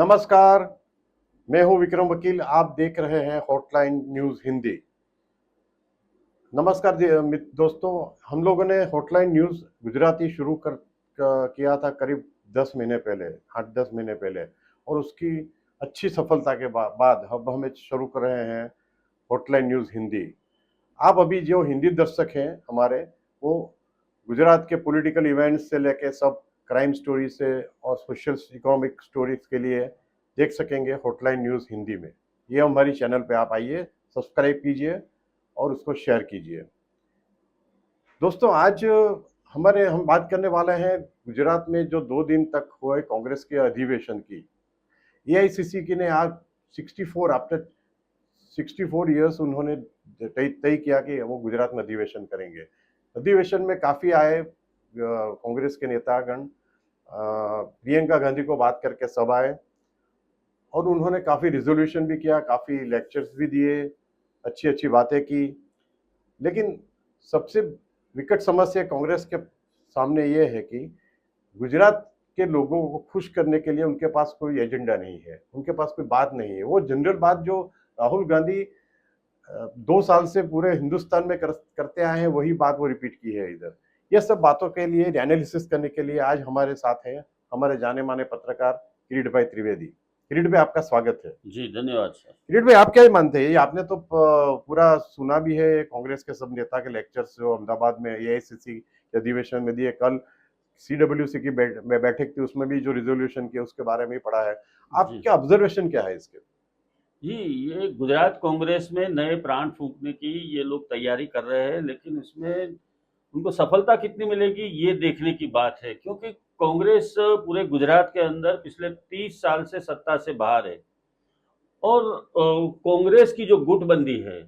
नमस्कार, मैं हूं विक्रम वकील। आप देख रहे हैं हॉटलाइन न्यूज़ हिंदी। नमस्कार दोस्तों, हम लोगों ने हॉटलाइन न्यूज़ गुजराती शुरू किया था करीब 10 महीने पहले, 8-10 महीने पहले, और उसकी अच्छी सफलता के बाद अब हम शुरू कर रहे हैं हॉटलाइन न्यूज़ हिंदी। आप अभी जो हिंदी दर्शक हैं हमारे, वो गुजरात के पॉलिटिकल इवेंट्स से लेके सब क्राइम स्टोरी से और सोशल इकोनॉमिक स्टोरीज के लिए देख सकेंगे हॉटलाइन न्यूज़ हिंदी में। ये हमारी चैनल पे आप आइए, सब्सक्राइब कीजिए और उसको शेयर कीजिए। दोस्तों, आज हम बात करने वाले हैं गुजरात में जो 2 दिन तक हुए कांग्रेस के अधिवेशन की। एआईसीसी की ने आज 64 आफ्टर 64 इयर्स उन्होंने तय किया कि वो गुजरात में अधिवेशन करेंगे। अधिवेशन में काफ़ी आए कांग्रेस के नेतागण, प्रियंका गांधी को बात करके सब आए और उन्होंने काफ़ी रिजोल्यूशन भी किया, काफ़ी लेक्चर्स भी दिए, अच्छी अच्छी बातें की। लेकिन सबसे विकट समस्या कांग्रेस के सामने ये है कि गुजरात के लोगों को खुश करने के लिए उनके पास कोई एजेंडा नहीं है, उनके पास कोई बात नहीं है। वो जनरल बात जो राहुल गांधी 2 साल से पूरे हिंदुस्तान में करते आए हैं, वही बात वो रिपीट की है इधर। ये सब बातों के लिए एनालिसिस करने के लिए आज हमारे साथ हैं हमारे जाने माने पत्रकार किरीट भाई त्रिवेदी। किरीट भाई, आपका स्वागत है। जी धन्यवाद सर। किरीट भाई, आप क्या मानते हैं? आपने तो पूरा सुना भी है कांग्रेस के सब नेता के लेक्चर्स जो अहमदाबाद में एआईसीसी के अधिवेशन में दिए। कल सीडब्ल्यूसी की बैठक थी, उसमें भी जो रिजोल्यूशन किया उसके बारे में ही पढ़ा है। आपका ऑब्जर्वेशन क्या है इसके? जी, ये गुजरात कांग्रेस में नए प्राण फूंकने की ये लोग तैयारी कर रहे हैं, लेकिन इसमें उनको सफलता कितनी मिलेगी ये देखने की बात है, क्योंकि कांग्रेस पूरे गुजरात के अंदर पिछले 30 साल से सत्ता से बाहर है और कांग्रेस की जो गुटबंदी है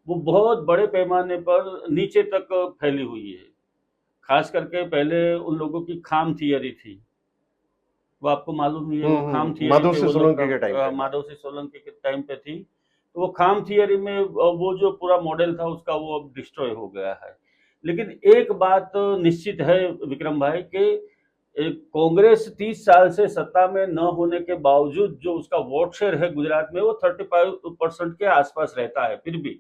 वो बहुत बड़े पैमाने पर नीचे तक फैली हुई है। खास करके पहले उन लोगों की खाम थियरी थी, वो आपको मालूम ही है, वो खाम थियरी माधव पे सिंह वो लोग सोलंकी के टाइम पे। माधव सिंह सोलंकी के टाइम पे थी। तो वो खाम थियरी में वो जो पूरा मॉडल था उसका वो अब डिस्ट्रॉय हो गया है। लेकिन एक बात निश्चित है विक्रम भाई कि कांग्रेस 30 साल से सत्ता में न होने के बावजूद जो उसका वोट शेयर है गुजरात में वो 35% के आसपास रहता है। फिर भी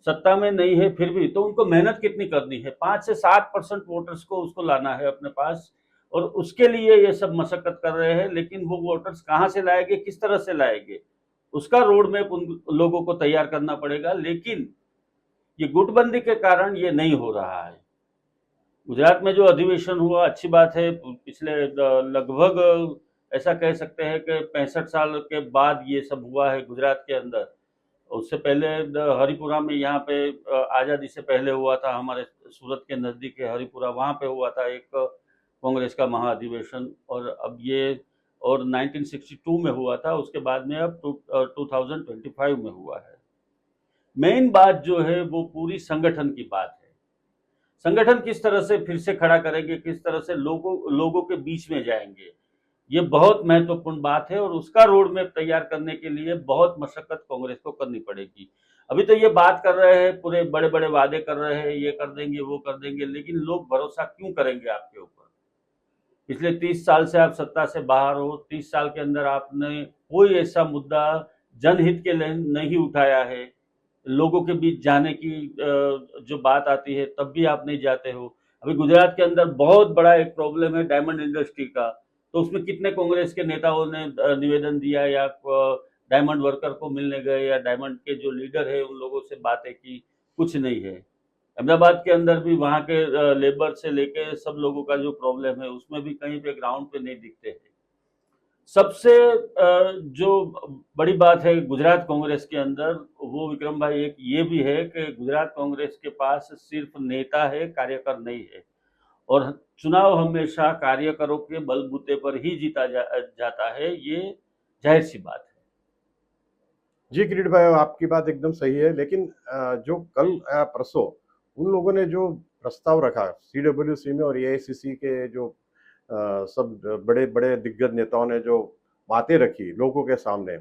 सत्ता में नहीं है, फिर भी तो उनको मेहनत कितनी करनी है, 5 से 7% वोटर्स को उसको लाना है अपने पास, और उसके लिए ये सब मशक्कत कर रहे हैं। लेकिन वो वोटर्स कहाँ से लाएंगे, किस तरह से लाएंगे, उसका रोड मैप उन लोगों को तैयार करना पड़ेगा। लेकिन ये गुटबंदी के कारण ये नहीं हो रहा है। गुजरात में जो अधिवेशन हुआ अच्छी बात है। पिछले लगभग ऐसा कह सकते हैं कि 65 साल के बाद ये सब हुआ है गुजरात के अंदर। उससे पहले हरिपुरा में, यहाँ पे आज़ादी से पहले हुआ था, हमारे सूरत के नज़दीक है हरिपुरा, वहाँ पे हुआ था एक कांग्रेस का महाअधिवेशन। और अब ये और 1962 में हुआ था, उसके बाद में अब 2025 में हुआ है। मेन बात जो है वो पूरी संगठन की बात है। संगठन किस तरह से फिर से खड़ा करेंगे, किस तरह से लोगों के बीच में जाएंगे, ये बहुत महत्वपूर्ण बात है। और उसका रोड मैप तैयार करने के लिए बहुत मशक्कत कांग्रेस को करनी पड़ेगी। अभी तो ये बात कर रहे हैं, पूरे बड़े बड़े वादे कर रहे हैं, ये कर देंगे वो कर देंगे, लेकिन लोग भरोसा क्यों करेंगे आपके ऊपर? पिछले 30 साल से आप सत्ता से बाहर हो, 30 साल के अंदर आपने कोई ऐसा मुद्दा जनहित के लिए नहीं उठाया है। लोगों के बीच जाने की जो बात आती है तब भी आप नहीं जाते हो। अभी गुजरात के अंदर बहुत बड़ा एक प्रॉब्लम है डायमंड इंडस्ट्री का, तो उसमें कितने कांग्रेस के नेताओं ने निवेदन दिया, या डायमंड वर्कर को मिलने गए, या डायमंड के जो लीडर है उन लोगों से बातें की? कुछ नहीं है। अहमदाबाद के अंदर भी वहाँ के लेबर से लेके सब लोगों का जो प्रॉब्लम है उसमें भी कहीं पे ग्राउंड पे नहीं दिखते हैं। सबसे जो बड़ी बात है गुजरात कांग्रेस के अंदर, वो विक्रम भाई एक ये भी है कि गुजरात कांग्रेस के पास सिर्फ नेता है, कार्यकर नहीं है। और चुनाव हमेशा कार्यकरों के बलबूते पर ही जीता जाता है, ये जाहिर सी बात है। जी किरीट भाई, आपकी बात एकदम सही है। लेकिन जो कल परसों उन लोगों ने जो प्रस्ताव रखा सीडब्ल्यूसी में और एआईसीसी के जो सब बड़े बड़े दिग्गज नेताओं ने जो बातें रखी लोगों के सामने,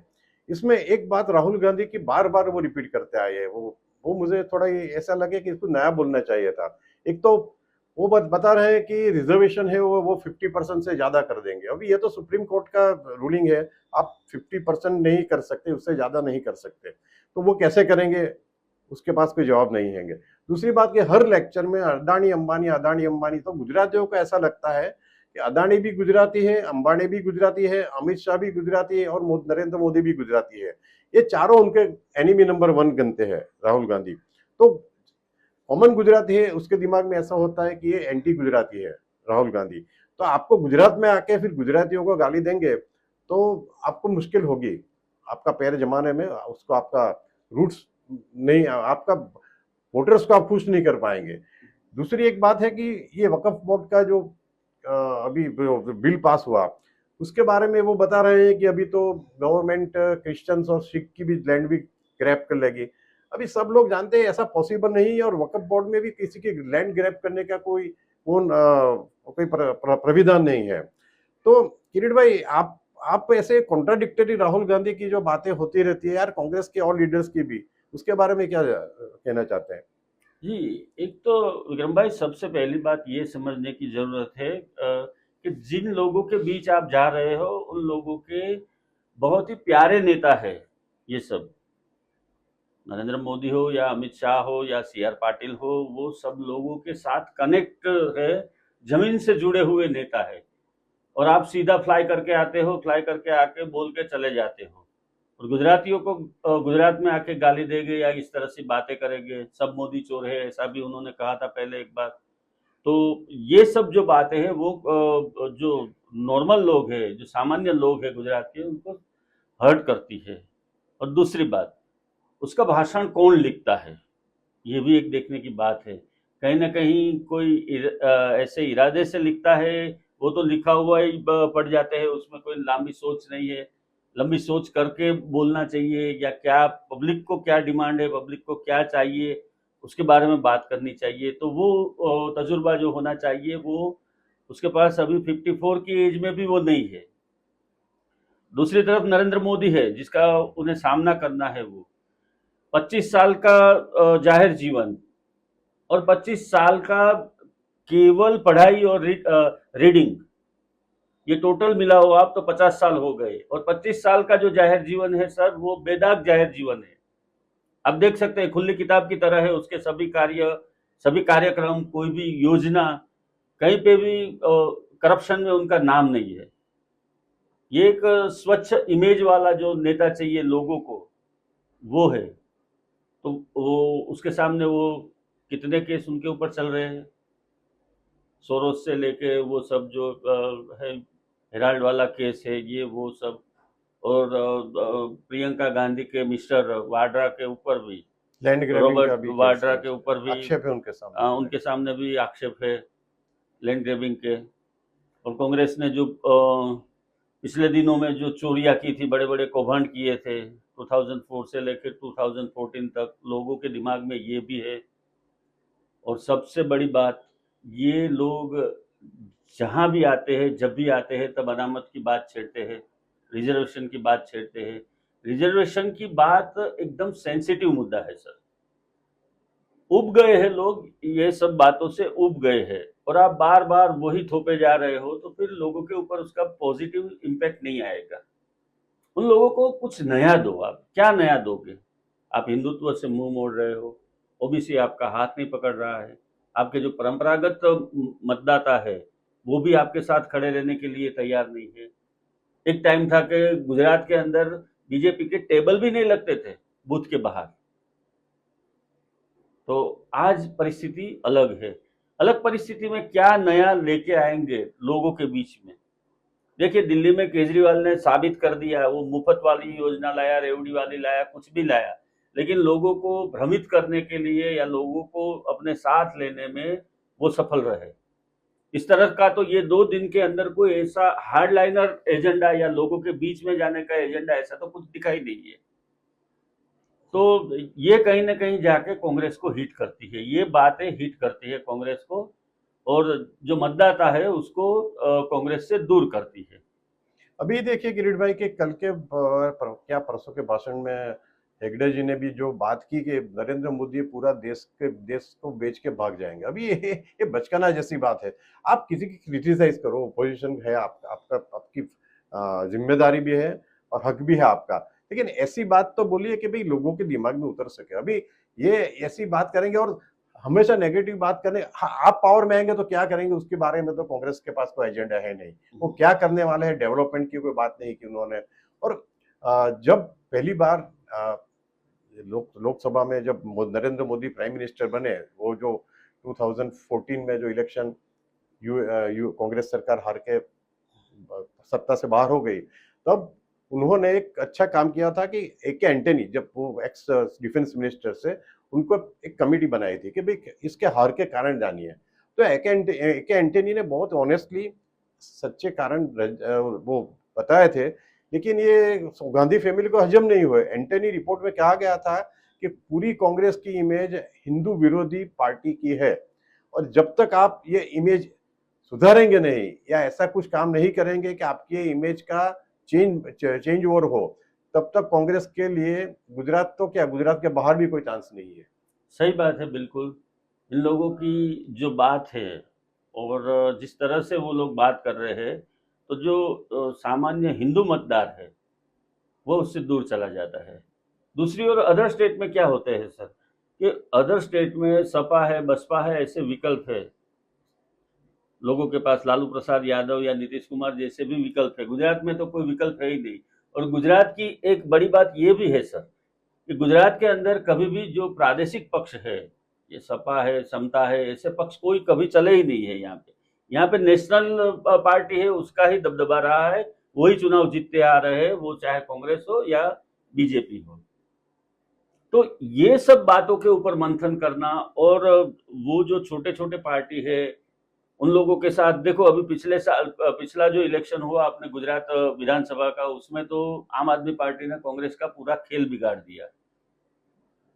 इसमें एक बात राहुल गांधी की बार बार वो रिपीट करते आए हैं। वो मुझे थोड़ा ये ऐसा लगे कि इसको नया बोलना चाहिए था। एक तो वो बता रहे हैं कि रिजर्वेशन है वो 50% से ज्यादा कर देंगे। अभी ये तो सुप्रीम कोर्ट का रूलिंग है, आप 50% नहीं कर सकते, उससे ज्यादा नहीं कर सकते, तो वो कैसे करेंगे उसके पास कोई जवाब नहीं है। दूसरी बात कि हर लेक्चर में अडानी अंबानी, तो गुजरातियों को ऐसा लगता है कि अडानी भी गुजराती है, अंबानी भी गुजराती है, अमित शाह भी गुजराती है और नरेंद्र मोदी भी गुजराती है। ये चारों उनके एनिमी नंबर 1 गिनते हैं राहुल गांधी। तो कॉमन गुजराती है, उसके दिमाग में ऐसा होता है कि ये एंटी गुजराती है राहुल गांधी। तो आपको गुजरात में आके फिर गुजरातियों को गाली देंगे तो आपको मुश्किल होगी आपका पैर जमाने में, उसको आपका रूट्स नहीं, आपका वोटर्स को आप खुश नहीं कर पाएंगे। दूसरी एक बात है कि ये वक्फ बोर्ड का जो अभी बिल पास हुआ उसके बारे में वो बता रहे हैं कि अभी तो गवर्नमेंट क्रिश्चियंस और सिख की भी लैंड भी ग्रैब कर लेगी। अभी सब लोग जानते हैं ऐसा पॉसिबल नहीं है, और वक्फ बोर्ड में भी किसी की लैंड ग्रैब करने का कोई प्राविधान नहीं है। तो किरीट भाई, आप ऐसे कॉन्ट्राडिक्टरी राहुल गांधी की जो बातें होती रहती है यार, कांग्रेस के और लीडर्स की भी, उसके बारे में क्या कहना चाहते हैं? जी, एक तो विक्रम भाई सबसे पहली बात ये समझने की ज़रूरत है कि जिन लोगों के बीच आप जा रहे हो उन लोगों के बहुत ही प्यारे नेता है ये सब। नरेंद्र मोदी हो या अमित शाह हो या सी आर पाटिल हो, वो सब लोगों के साथ कनेक्ट है, जमीन से जुड़े हुए नेता है। और आप सीधा फ्लाई करके आते हो, फ्लाई करके आके बोल के चले जाते हो, और गुजरातियों को गुजरात में आके गाली देंगे या इस तरह से बातें करेंगे, सब मोदी चोर है, ऐसा भी उन्होंने कहा था पहले एक बार। तो ये सब जो बातें हैं वो जो नॉर्मल लोग हैं, जो सामान्य लोग हैं गुजरात के, उनको हर्ट करती है। और दूसरी बात, उसका भाषण कौन लिखता है, ये भी एक देखने की बात है। कहीं ना कहीं कोई ऐसे इरादे से लिखता है, वो तो लिखा हुआ ही पढ़ जाते हैं, उसमें कोई लंबी सोच नहीं है। लंबी सोच करके बोलना चाहिए, या क्या पब्लिक को क्या डिमांड है, पब्लिक को क्या चाहिए, उसके बारे में बात करनी चाहिए। तो वो तजुर्बा जो होना चाहिए वो उसके पास अभी 54 की एज में भी वो नहीं है। दूसरी तरफ नरेंद्र मोदी है जिसका उन्हें सामना करना है। वो 25 साल का जाहिर जीवन और 25 साल का केवल पढ़ाई और रीडिंग, ये टोटल मिला हो आप तो 50 साल हो गए। और 25 साल का जो जाहिर जीवन है सर, वो बेदाग जाहिर जीवन है। आप देख सकते हैं खुली किताब की तरह है उसके सभी कार्य, सभी कार्यक्रम, कोई भी योजना, कहीं पे भी करप्शन में उनका नाम नहीं है। ये एक स्वच्छ इमेज वाला जो नेता चाहिए लोगों को, वो है। तो वो उसके सामने वो कितने केस उनके ऊपर चल रहे हैं, सोरोस से लेके वो सब जो है, हेराल्ड वाला केस है, ये वो सब। और प्रियंका गांधी के मिस्टर वाड्रा के ऊपर भी, लैंड ग्रैबिंग का रॉबर्ट भी केस वाड्रा है, के ऊपर भी आक्षेप है उनके सामने भी आक्षेप है लैंड ग्रैबिंग के। और कांग्रेस ने जो पिछले दिनों में जो चोरियां की थी, बड़े बड़े कौभांड किए थे 2004 से लेकर 2014 तक, लोगों के दिमाग में ये भी है। और सबसे बड़ी बात, ये लोग जहाँ भी आते हैं, जब भी आते हैं, तब अनामत की बात छेड़ते हैं, रिजर्वेशन की बात छेड़ते हैं। रिजर्वेशन की बात एकदम सेंसिटिव मुद्दा है सर। उब गए हैं लोग, ये सब बातों से उब गए हैं, और आप बार बार वही थोपे जा रहे हो तो फिर लोगों के ऊपर उसका पॉजिटिव इम्पैक्ट नहीं आएगा। उन लोगों को कुछ नया दो। आप क्या नया दोगे? आप हिंदुत्व से मुंह मोड़ रहे हो, ओबीसी आपका हाथ नहीं पकड़ रहा है, आपके जो परंपरागत मतदाता है वो भी आपके साथ खड़े रहने के लिए तैयार नहीं है। एक टाइम था कि गुजरात के अंदर बीजेपी के टेबल भी नहीं लगते थे बूथ के बाहर। तो आज परिस्थिति अलग है। अलग परिस्थिति में क्या नया लेके आएंगे लोगों के बीच में? देखिए, दिल्ली में केजरीवाल ने साबित कर दिया, वो मुफ्त वाली योजना लाया, रेवड़ी वाली लाया, कुछ भी लाया, लेकिन लोगों को भ्रमित करने के लिए या लोगों को अपने साथ लेने में वो सफल रहे। इस तरह का तो ये 2 दिन के अंदर कोई ऐसा हार्डलाइनर एजेंडा या लोगों के बीच में जाने का एजेंडा ऐसा तो कुछ दिखाई नहीं है। तो ये कहीं ना कहीं जाके कांग्रेस को हिट करती है, ये बातें हिट करती है कांग्रेस को, और जो मतदाता है उसको कांग्रेस से दूर करती है। अभी देखिए किरीट भाई के कल के क्या परसों के भाषण में हेगड़े जी ने भी जो बात की कि नरेंद्र मोदी पूरा देश को बेच के भाग जाएंगे, अभी ये बचकाना जैसी बात है। आप किसी की क्रिटिसाइज करो, ओपोजिशन है, आपका आपकी जिम्मेदारी भी है और हक भी है आपका, लेकिन ऐसी बात तो बोलिए कि भाई लोगों के दिमाग में उतर सके। अभी ये ऐसी बात करेंगे और हमेशा नेगेटिव बात करें। हाँ, आप पावर में आएंगे तो क्या करेंगे उसके बारे में तो कांग्रेस के पास कोई एजेंडा है नहीं। वो क्या करने वाले हैं, डेवलपमेंट की कोई बात नहीं की उन्होंने। और जब पहली बार लोकसभा में जब नरेंद्र मोदी प्राइम मिनिस्टर बने, वो जो 2014 में जो इलेक्शन कांग्रेस सरकार हार के सत्ता से बाहर हो गई, तब उन्होंने एक अच्छा काम किया था कि ए.के. एंटनी, जब वो एक्स डिफेंस मिनिस्टर से, उनको एक कमेटी बनाई थी कि भाई इसके हार के कारण जानिए। तो ए.के. एंटनी ने बहुत ऑनेस्टली सच्चे कारण वो बताए थे, लेकिन ये गांधी फैमिली को हजम नहीं हुए। एंटनी रिपोर्ट में कहा गया था कि पूरी कांग्रेस की इमेज हिंदू विरोधी पार्टी की है, और जब तक आप ये इमेज सुधारेंगे नहीं या ऐसा कुछ काम नहीं करेंगे कि आपकी इमेज का चेंज ओवर हो, तब तक कांग्रेस के लिए गुजरात तो क्या, गुजरात के बाहर भी कोई चांस नहीं है। सही बात है, बिल्कुल। इन लोगों की जो बात है और जिस तरह से वो लोग बात कर रहे हैं, तो जो सामान्य हिंदू मतदार है वो उससे दूर चला जाता है। दूसरी ओर अदर स्टेट में क्या होते हैं सर, कि अदर स्टेट में सपा है, बसपा है, ऐसे विकल्प है। लोगों के पास लालू प्रसाद यादव या नीतीश कुमार जैसे भी विकल्प है। गुजरात में तो कोई विकल्प है ही नहीं। और गुजरात की एक बड़ी बात ये भी है सर, कि गुजरात के अंदर कभी भी जो प्रादेशिक पक्ष है, ये सपा है, समता है, ऐसे पक्ष कोई कभी चले ही नहीं है यहाँ पे। यहाँ पे नेशनल पार्टी है, उसका ही दबदबा रहा है, वही चुनाव जीतते आ रहे हैं, वो चाहे कांग्रेस हो या बीजेपी हो। तो ये सब बातों के ऊपर मंथन करना, और वो जो छोटे छोटे पार्टी है उन लोगों के साथ देखो, अभी पिछले साल पिछला जो इलेक्शन हुआ आपने गुजरात विधानसभा का, उसमें तो आम आदमी पार्टी ने कांग्रेस का पूरा खेल बिगाड़ दिया।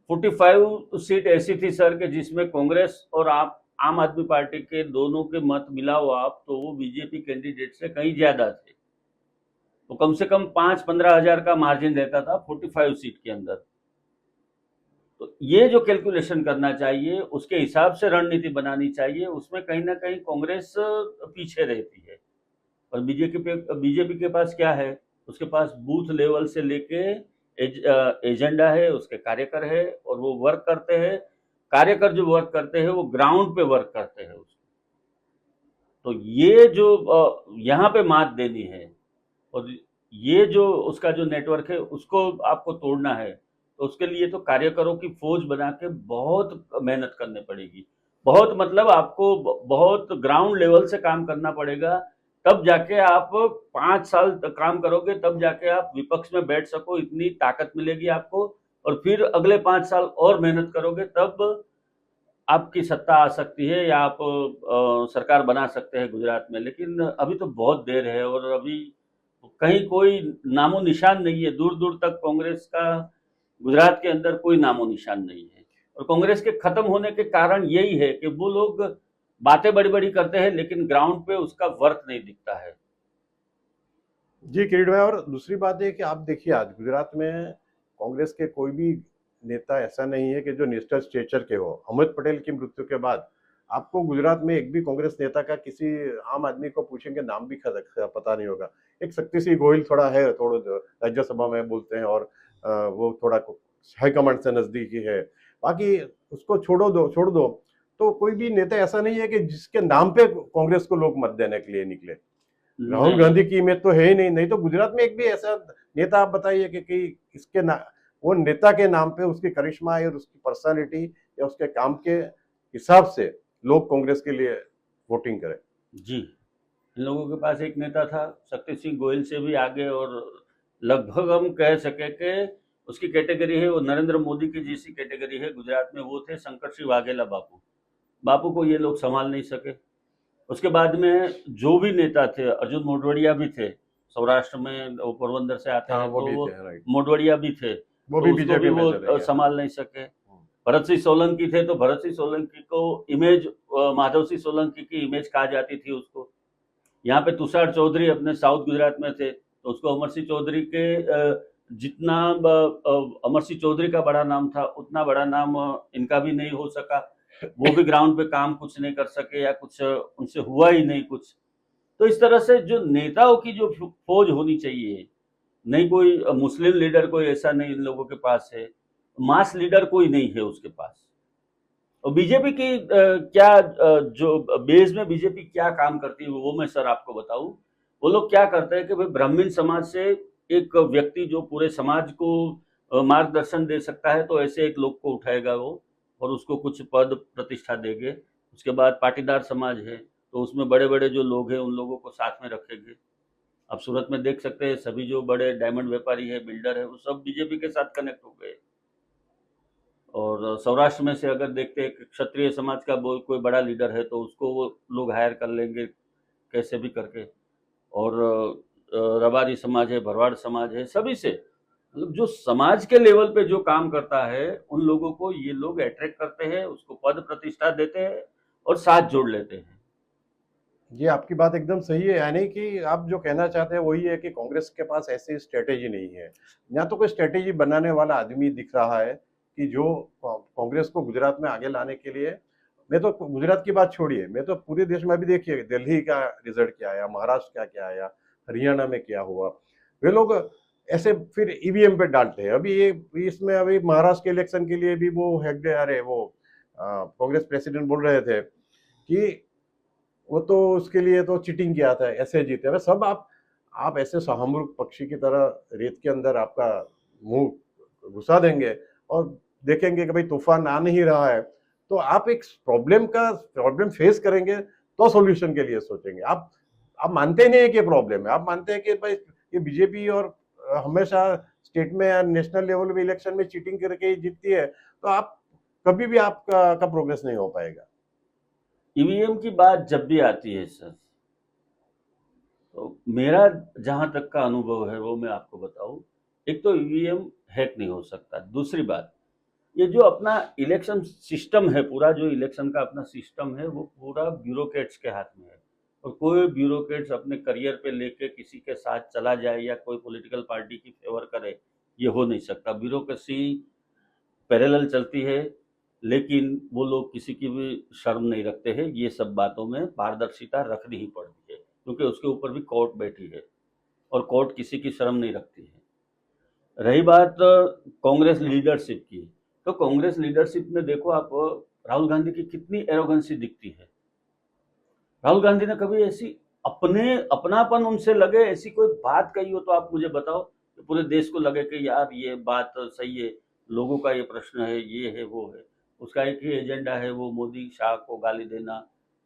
45 सीट ऐसी थी सर कि जिसमें कांग्रेस और आप आम आदमी पार्टी के दोनों के मत मिलाओ आप, तो वो बीजेपी कैंडिडेट से कहीं ज्यादा थे। तो कम से कम 5-15 हजार का मार्जिन रहता था 45 सीट के अंदर। तो ये जो कैलकुलेशन करना चाहिए, उसके हिसाब से रणनीति बनानी चाहिए, उसमें कहीं ना कहीं कांग्रेस पीछे रहती है। और बीजेपी के पास क्या है, उसके पास बूथ लेवल से लेके एजेंडा है, उसके कार्यकर है, और वो वर्क करते हैं। कार्यकर जो वर्क करते हैं वो ग्राउंड पे वर्क करते हैं उसको। तो ये जो यहाँ पे मात देनी है, और ये जो उसका जो नेटवर्क है उसको आपको तोड़ना है, तो उसके लिए तो कार्यकरों की फौज बना के बहुत मेहनत करनी पड़ेगी। बहुत मतलब आपको बहुत ग्राउंड लेवल से काम करना पड़ेगा। तब जाके आप 5 साल तक काम करोगे, तब जाके आप विपक्ष में बैठ सको, इतनी ताकत मिलेगी आपको। और फिर अगले 5 साल और मेहनत करोगे, तब आपकी सत्ता आ सकती है, या आप सरकार बना सकते हैं गुजरात में। लेकिन अभी तो बहुत देर है, और अभी कहीं कोई नामो निशान नहीं है। दूर दूर तक कांग्रेस का गुजरात के अंदर कोई नामो निशान नहीं है। और कांग्रेस के खत्म होने के कारण यही है कि वो लोग बातें बड़ी बड़ी करते हैं, लेकिन ग्राउंड पे उसका वर्क नहीं दिखता है। जी किरीट भाई, और दूसरी बात है कि आप देखिए आज गुजरात में कांग्रेस के कोई भी नेता ऐसा नहीं है कि जो नेशनल स्टेचर के हो। अहमद पटेल की मृत्यु के बाद आपको गुजरात में एक भी कांग्रेस नेता का किसी आम आदमी को पूछेंगे नाम भी पता नहीं होगा। एक शक्ति सिंह गोहिल थोड़ा है, थोड़ा राज्यसभा में बोलते हैं, और वो थोड़ा हाईकमांड से नजदीकी है। बाकी उसको छोड़ दो, तो कोई भी नेता ऐसा नहीं है कि जिसके नाम पे कांग्रेस को लोग मत देने के लिए निकले। राहुल गांधी की इमेज तो है ही नहीं। नहीं तो गुजरात में एक भी ऐसा नेता आप बताइए कि इसके वो नेता के नाम पे उसकी करिश्मा और उसकी पर्सनालिटी या उसके काम के हिसाब से लोग कांग्रेस के लिए वोटिंग करें। जी, इन लोगों के पास एक नेता था, शक्ति सिंह गोहिल से भी आगे, और लगभग हम कह सके कि उसकी कैटेगरी है वो नरेंद्र मोदी की जैसी कैटेगरी है गुजरात में। वो थे शंकर सिंह वाघेला बापू। बापू को ये लोग संभाल नहीं सके। उसके बाद में जो भी नेता थे, अर्जुन मोढवाडिया भी थे, सौराष्ट्र में वो पोरबंदर से आते हैं, तो वो मोढवाडिया भी थे, वो तो भी उसको भी बीजेपी में वो संभाल नहीं सके। भरत सिंह सोलंकी थे, तो भरत सिंह सोलंकी को इमेज माधव सिंह सोलंकी की इमेज कहा जाती थी उसको। यहाँ पे तुषार चौधरी अपने साउथ गुजरात में थे, तो उसको अमर सिंह चौधरी के जितना अमर सिंह चौधरी का बड़ा नाम था उतना बड़ा नाम इनका भी नहीं हो सका। वो भी ग्राउंड पे काम कुछ नहीं कर सके या कुछ उनसे हुआ ही नहीं कुछ। तो इस तरह से जो नेताओं की जो फौज होनी चाहिए, नहीं कोई मुस्लिम लीडर कोई ऐसा नहीं इन लोगों के पास है, मास लीडर कोई नहीं है उसके पास। और बीजेपी की क्या जो बेस में बीजेपी क्या काम करती है वो मैं सर आपको बताऊं। वो लोग क्या करते हैं कि भाई ब्राह्मण समाज से एक व्यक्ति जो पूरे समाज को मार्गदर्शन दे सकता है तो ऐसे एक लोग को उठाएगा वो और उसको कुछ पद प्रतिष्ठा देंगे। उसके बाद पाटीदार समाज है तो उसमें बड़े बड़े जो लोग हैं उन लोगों को साथ में रखेंगे। आप सूरत में देख सकते हैं सभी जो बड़े डायमंड व्यापारी है बिल्डर है वो सब बीजेपी के साथ कनेक्ट हो गए। और सौराष्ट्र में से अगर देखते हैं कि क्षत्रिय समाज का कोई बड़ा लीडर है तो उसको वो लोग हायर कर लेंगे कैसे भी करके। और रबारी समाज है, भरवाड़ समाज है, सभी से मतलब जो समाज के लेवल पे जो काम करता है उन लोगों को ये लोग अट्रैक्ट करते हैं, उसको पद प्रतिष्ठा देते हैं और साथ जोड़ लेते हैं। ये आपकी बात एकदम सही है, यानी कि आप जो कहना चाहते हैं वही है कि कांग्रेस के पास ऐसी स्ट्रेटेजी नहीं है, या तो कोई स्ट्रेटेजी बनाने वाला आदमी दिख रहा है कि जो कांग्रेस को गुजरात में आगे लाने के लिए। मैं तो गुजरात की बात छोड़िए, मैं तो पूरे देश में अभी देखिए दिल्ली का रिजल्ट क्या आया, महाराष्ट्र का क्या आया, हरियाणा में क्या हुआ। वे लोग ऐसे फिर ईवीएम पे डालते हैं। अभी ये इसमें अभी महाराष्ट्र के इलेक्शन के लिए भी वो हेगड़े, अरे वो कांग्रेस प्रेसिडेंट बोल रहे थे कि वो तो उसके लिए तो चीटिंग किया था, ऐसे जीते। अबे सब आप ऐसे शाहमृग पक्षी की तरह रेत के अंदर आपका मुंह घुसा देंगे और देखेंगे कि भाई तूफान आ नहीं रहा है, तो आप एक प्रॉब्लम फेस करेंगे तो सॉल्यूशन के लिए सोचेंगे। आप मानते नहीं है कि प्रॉब्लम है, आप मानते हैं कि भाई ये बीजेपी और हमेशा स्टेट में या नेशनल लेवल पे इलेक्शन में चीटिंग करके ही जीतती है, तो आप कभी भी आपका प्रोग्रेस नहीं हो पाएगा। ईवीएम की बात जब भी आती है सर, तो मेरा जहां तक का अनुभव है वो मैं आपको बताऊं। एक तो ईवीएम हैक नहीं हो सकता। दूसरी बात, ये जो अपना इलेक्शन सिस्टम है, पूरा जो इलेक्शन का अपना सिस्टम है वो पूरा ब्यूरोक्रेट्स के हाथ में है। और कोई ब्यूरोक्रेट्स अपने करियर पे लेके किसी के साथ चला जाए या कोई पॉलिटिकल पार्टी की फेवर करे, ये हो नहीं सकता। ब्यूरोक्रेसी पैरेलल चलती है, लेकिन वो लोग किसी की भी शर्म नहीं रखते हैं। ये सब बातों में पारदर्शिता रखनी ही पड़ती है क्योंकि उसके ऊपर भी कोर्ट बैठी है और कोर्ट किसी की शर्म नहीं रखती है। रही बात कांग्रेस लीडरशिप की, तो कांग्रेस लीडरशिप में देखो आप, राहुल गांधी की कितनी एरोगेंसी दिखती है। राहुल गांधी ने कभी ऐसी अपनापन उनसे लगे ऐसी कोई बात कही हो तो आप मुझे बताओ कि पूरे देश को लगे कि यार ये बात सही है, लोगों का ये प्रश्न है, ये है वो है। उसका एक ही एजेंडा है, वो मोदी शाह को गाली देना,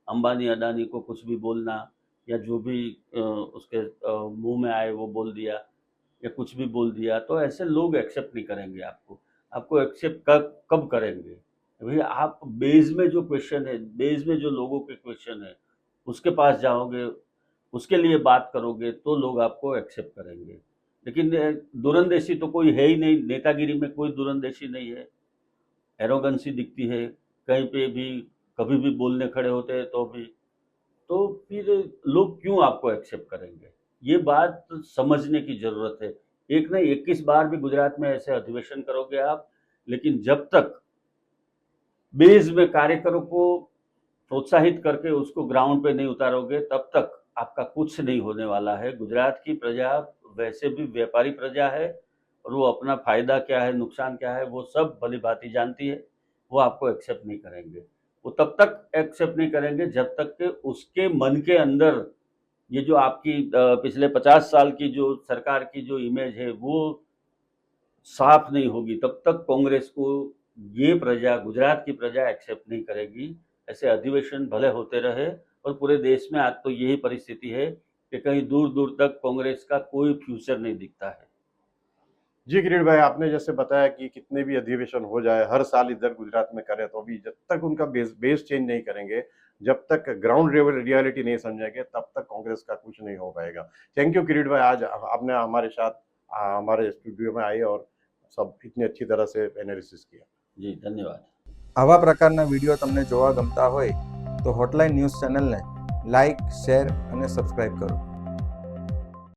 अंबानी अडानी को कुछ भी बोलना, या जो भी उसके मुंह में आए वो बोल दिया या कुछ भी बोल दिया। तो ऐसे लोग एक्सेप्ट नहीं करेंगे आपको। आपको एक्सेप्ट कब करेंगे? भैया आप बेस में जो क्वेश्चन है, बेस में जो लोगों के क्वेश्चन है उसके पास जाओगे, उसके लिए बात करोगे तो लोग आपको एक्सेप्ट करेंगे। लेकिन दूरंदेशी तो कोई है ही नहीं, नेतागिरी में कोई दूरंदेशी नहीं है। एरोगेंसी दिखती है कहीं पे भी, कभी भी बोलने खड़े होते हैं तो भी। तो फिर लोग क्यों आपको एक्सेप्ट करेंगे? ये बात समझने की जरूरत है। एक नहीं 21 बार भी गुजरात में ऐसे अधिवेशन करोगे आप, लेकिन जब तक बेस में कार्यकरों को प्रोत्साहित करके उसको ग्राउंड पे नहीं उतारोगे तब तक आपका कुछ नहीं होने वाला है। गुजरात की प्रजा वैसे भी व्यापारी प्रजा है और वो अपना फायदा क्या है, नुकसान क्या है, वो सब भली भांति जानती है। वो आपको एक्सेप्ट नहीं करेंगे। वो तब तक एक्सेप्ट नहीं करेंगे जब तक कि उसके मन के अंदर ये जो आपकी पिछले 50 साल की जो सरकार की जो इमेज है वो साफ नहीं होगी, तब तक कांग्रेस को ये प्रजा, गुजरात की प्रजा एक्सेप्ट नहीं करेगी। ऐसे अधिवेशन भले होते रहे और पूरे देश में आज तो यही परिस्थिति है कि कहीं दूर दूर तक कांग्रेस का कोई फ्यूचर नहीं दिखता है। जी किरीट भाई, आपने जैसे बताया कि कितने भी अधिवेशन हो जाए, हर साल इधर गुजरात में करे, तो भी जब तक उनका बेस चेंज नहीं करेंगे, जब तक ग्राउंड लेवल रियलिटी नहीं समझेंगे, तब तक कांग्रेस का कुछ नहीं हो पाएगा। थैंक यू किरीट भाई, आज आपने हमारे साथ हमारे स्टूडियो में आए और सब इतनी अच्छी तरह से एनालिसिस किया। जी धन्यवाद। આવા પ્રકારના વિડીયો તમને જોવા ગમતા હોય તો હોટલાઇન ન્યૂઝ ચેનલને લાઇક, શેર અને સબસ્ક્રાઇબ કરો.